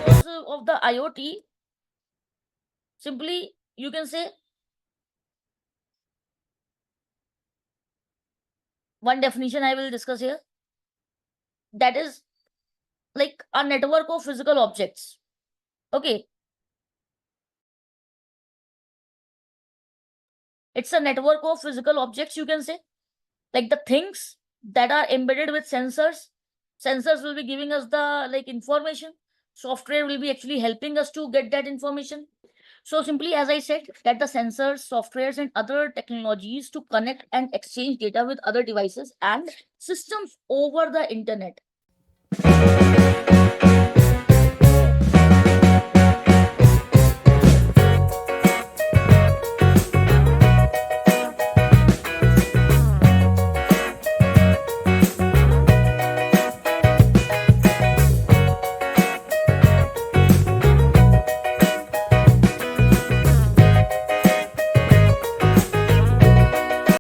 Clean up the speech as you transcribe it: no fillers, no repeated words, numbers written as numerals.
Because of the IoT, simply you can say one definition I will discuss here, that is like a network of physical objects. Okay, it's a network of physical objects, you can say, like the things that are embedded with sensors. Sensors will be giving us the like information. Software will be actually helping us to get that information. So simply, as I said, that the sensors, softwares, and other technologies to connect and exchange data with other devices and systems over the internet.